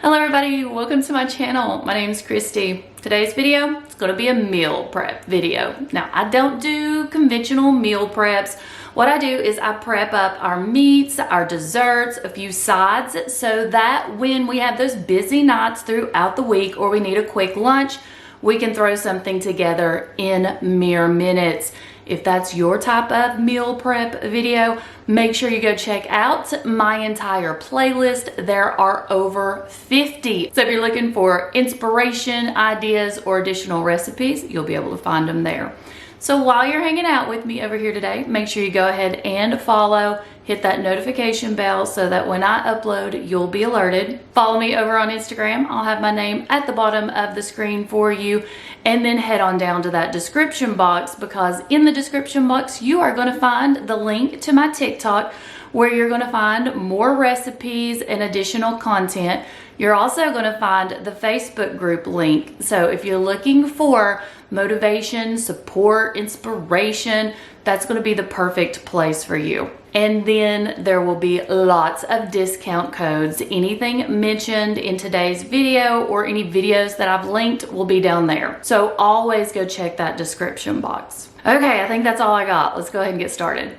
Hello everybody, welcome to my channel. My name is Kristi. Today's video is going to be a meal prep video. Now, I don't do conventional meal preps. What I do is I prep up our meats, our desserts, a few sides, so that when we have those busy nights throughout the week or we need a quick lunch, we can throw something together in mere minutes. If that's your type of meal prep video, make sure you go check out my entire playlist. There are over 50. So if you're looking for inspiration, ideas, or additional recipes, you'll be able to find them there. So while you're hanging out with me over here today, make sure you go ahead and follow, hit that notification bell so that when I upload, you'll be alerted. Follow me over on Instagram. I'll have my name at the bottom of the screen for you. And then head on down to that description box, because in the description box, you are going to find the link to my TikTok where you're going to find more recipes and additional content. You're also going to find the Facebook group link. So if you're looking for motivation, support, inspiration, that's going to be the perfect place for you. And then there will be lots of discount codes. Anything mentioned in today's video or any videos that I've linked will be down there. So always go check that description box. Okay, I think that's all I got. Let's go ahead and get started.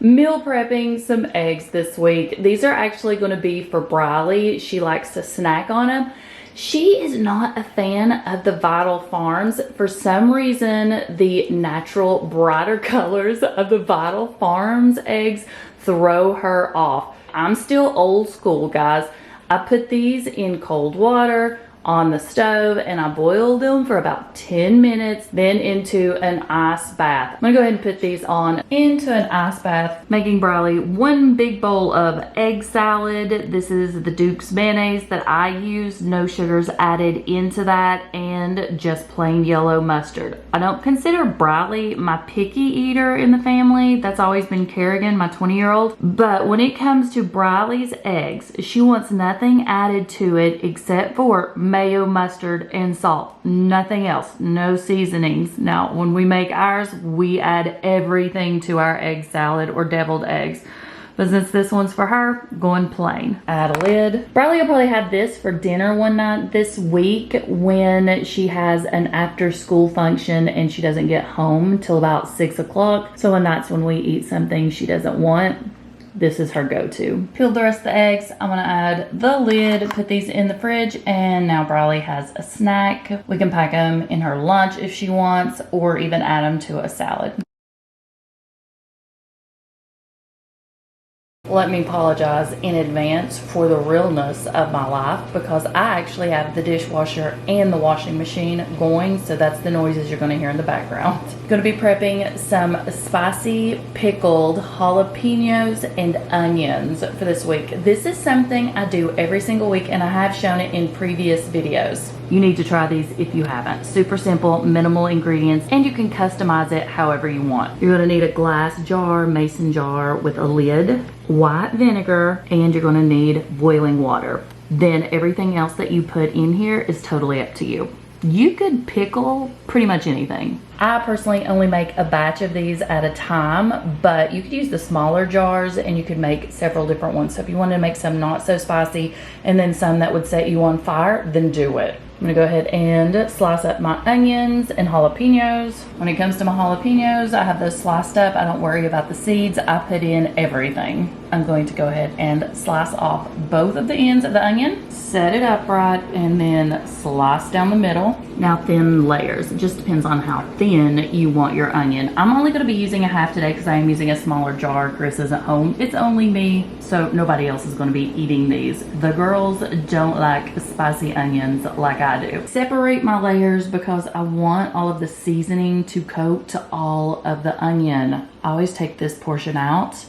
Meal prepping some eggs this week. These are actually going to be for Briley. She likes to snack on them. She is not a fan of the Vital Farms. For some reason, the natural brighter colors of the Vital Farms eggs throw her off. I'm still old school, guys. I put these in cold water on the stove and I boiled them for about 10 minutes, then into an ice bath. I'm gonna go ahead and put these on into an ice bath, making Briley one big bowl of egg salad. This is the Duke's mayonnaise that I use, no sugars added into that, and just plain yellow mustard. I don't consider Briley my picky eater in the family. That's always been Kerrigan, my 20-year-old. But when it comes to Briley's eggs, she wants nothing added to it except for mayo, mustard, and salt. Nothing else. No seasonings. Now, when we make ours, we add everything to our egg salad or deviled eggs. But since this one's for her, going plain. Add a lid. Briley will probably have this for dinner one night this week when she has an after school function and she doesn't get home till about 6 o'clock. So on nights when we eat something she doesn't want, this is her go-to. Peeled the rest of the eggs. I'm gonna add the lid, put these in the fridge, and now Briley has a snack. We can pack them in her lunch if she wants, or even add them to a salad. Let me apologize in advance for the realness of my life, because I actually have the dishwasher and the washing machine going, so that's the noises you're going to hear in the background. Going to be prepping some spicy pickled jalapenos and onions for this week. This is something I do every single week, and I have shown it in previous videos. You need to try these if you haven't. Super simple, minimal ingredients, and you can customize it however you want. You're going to need a glass jar, mason jar with a lid, white vinegar, and you're going to need boiling water. Then everything else that you put in here is totally up to you. You could pickle pretty much anything. I personally only make a batch of these at a time, but you could use the smaller jars and you could make several different ones. So if you wanted to make some not so spicy and then some that would set you on fire, then do it. I'm gonna go ahead and slice up my onions and jalapenos. When it comes to my jalapenos, I have those sliced up. I don't worry about the seeds. I put in everything. I'm going to go ahead and slice off both of the ends of the onion, set it upright, and then slice down the middle. Now thin layers. It just depends on how thin you want your onion. I'm only gonna be using a half today because I am using a smaller jar. Chris isn't home. It's only me, so nobody else is gonna be eating these. The girls don't like spicy onions like I do. Separate my layers because I want all of the seasoning to coat to all of the onion. I always take this portion out.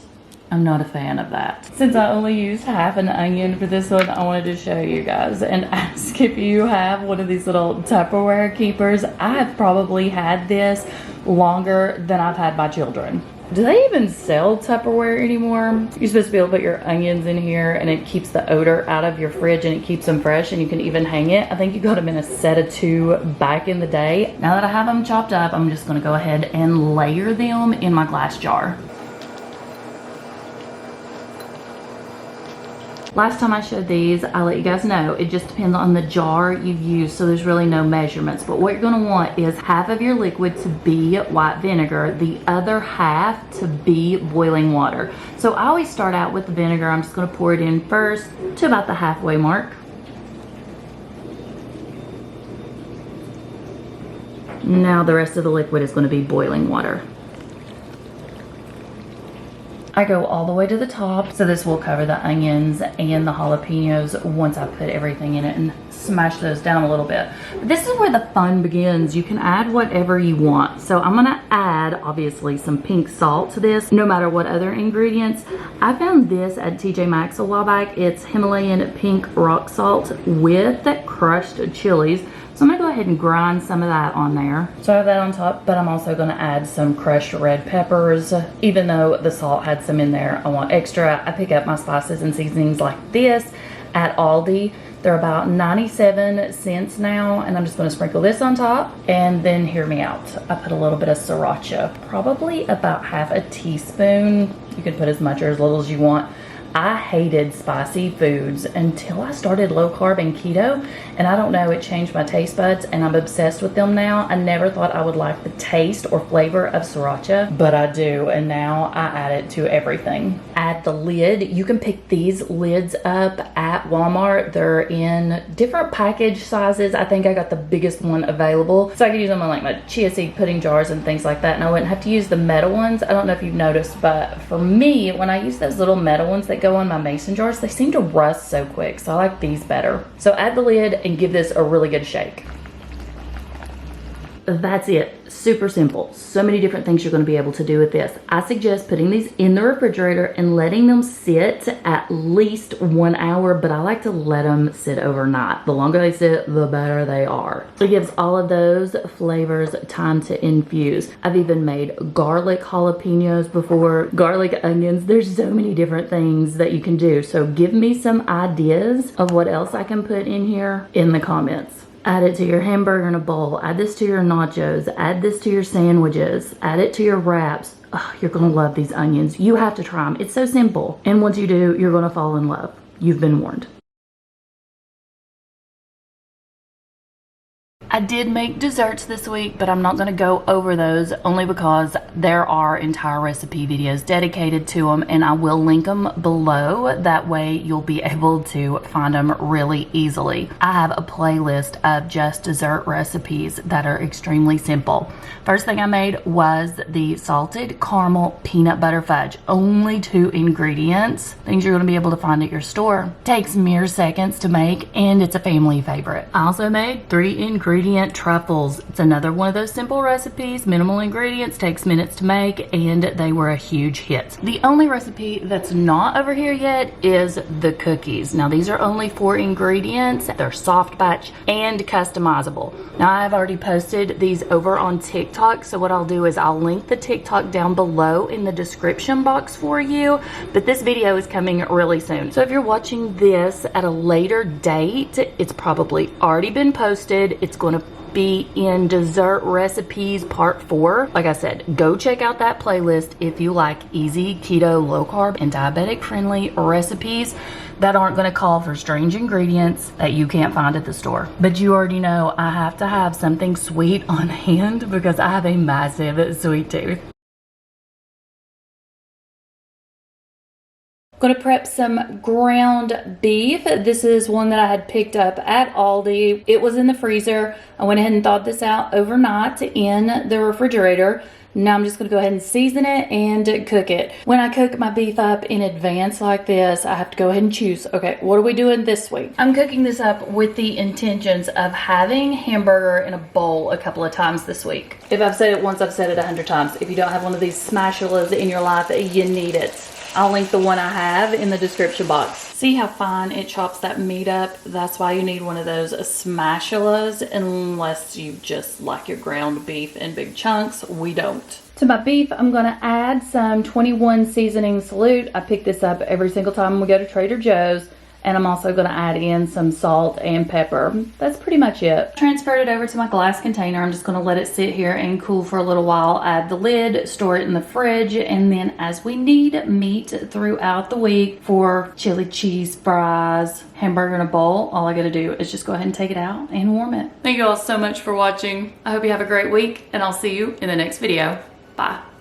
I'm not a fan of that. Since I only used half an onion for this one, I wanted to show you guys and ask if you have one of these little Tupperware keepers. I have probably had this longer than I've had my children. Do they even sell Tupperware anymore? You're supposed to be able to put your onions in here and it keeps the odor out of your fridge and it keeps them fresh, and you can even hang it. I think you got them in a set of 2 back in the day. Now that I have them chopped up, I'm just gonna go ahead and layer them in my glass jar. Last time I showed these, I let you guys know, it just depends on the jar you've used, so there's really no measurements. But what you're gonna want is half of your liquid to be white vinegar, the other half to be boiling water. So I always start out with the vinegar. I'm just gonna pour it in first to about the halfway mark. Now the rest of the liquid is gonna be boiling water. I go all the way to the top, so this will cover the onions and the jalapenos once I put everything in it and smash those down a little bit. But this is where the fun begins. You can add whatever you want. So I'm gonna add, obviously, some pink salt to this, no matter what other ingredients. I found this at TJ Maxx a while back. It's Himalayan pink rock salt with crushed chilies. So I'm gonna go ahead and grind some of that on there. So I have that on top, but I'm also gonna add some crushed red peppers. Even though the salt had some in there, I want extra. I pick up my spices and seasonings like this at Aldi. They're about 97 cents now, and I'm just gonna sprinkle this on top, and then hear me out. I put a little bit of sriracha, probably about half a teaspoon. You can put as much or as little as you want. I hated spicy foods until I started low carb and keto, and I don't know, it changed my taste buds and I'm obsessed with them now. I never thought I would like the taste or flavor of sriracha, but I do, and now I add it to everything. Add the lid. You can pick these lids up at Walmart. They're in different package sizes. I think I got the biggest one available, so I could use them on like my chia seed pudding jars and things like that, and I wouldn't have to use the metal ones. I don't know if you've noticed, but for me, when I use those little metal ones that go on my mason jars, they seem to rust so quick, so I like these better. So add the lid and give this a really good shake. That's it. Super simple. So many different things you're going to be able to do with this. I suggest putting these in the refrigerator and letting them sit at least 1 hour, but I like to let them sit overnight. The longer they sit, the better they are. It gives all of those flavors time to infuse. I've even made garlic jalapenos before, garlic onions. There's so many different things that you can do. So give me some ideas of what else I can put in here in the comments. Add it to your hamburger in a bowl. Add this to your nachos. Add this to your sandwiches. Add it to your wraps. Oh, you're gonna love these onions. You have to try them. It's so simple. And once you do, you're gonna fall in love. You've been warned. I did make desserts this week, but I'm not going to go over those only because there are entire recipe videos dedicated to them, and I will link them below. That way you'll be able to find them really easily. I have a playlist of just dessert recipes that are extremely simple. First thing I made was the salted caramel peanut butter fudge. Only 2 ingredients, things you're going to be able to find at your store. Takes mere seconds to make, and it's a family favorite. I also made 3 ingredient truffles. It's another one of those simple recipes, minimal ingredients, takes minutes to make, and they were a huge hit. The only recipe that's not over here yet is the cookies. Now these are only 4 ingredients. They're soft batch and customizable. Now I've already posted these over on TikTok, so what I'll do is I'll link the TikTok down below in the description box for you, but this video is coming really soon. So if you're watching this at a later date, it's probably already been posted. It's going to be in dessert recipes part 4. Like I said, go check out that playlist if you like easy keto, low carb, and diabetic friendly recipes that aren't going to call for strange ingredients that you can't find at the store. But you already know I have to have something sweet on hand because I have a massive sweet tooth. Going to prep some ground beef. This is one that I had picked up at Aldi. It was in the freezer. I went ahead and thawed this out overnight in the refrigerator. Now I'm just going to go ahead and season it and cook it. When I cook my beef up in advance like this, I have to go ahead and choose, okay, what are we doing this week? I'm cooking this up with the intentions of having hamburger in a bowl a couple of times this week. If I've said it once, I've said it 100 times. If you don't have one of these smashulas in your life, you need it. I'll link the one I have in the description box. See how fine it chops that meat up? That's why you need one of those smashulas, unless you just like your ground beef in big chunks. We don't. To my beef, I'm gonna add some 21 seasoning salute. I pick this up every single time we go to Trader Joe's. And I'm also gonna add in some salt and pepper. That's pretty much it. Transferred it over to my glass container. I'm just gonna let it sit here and cool for a little while. Add the lid, store it in the fridge, and then as we need meat throughout the week for chili cheese fries, hamburger in a bowl, all I gotta do is just go ahead and take it out and warm it. Thank you all so much for watching. I hope you have a great week, and I'll see you in the next video. Bye.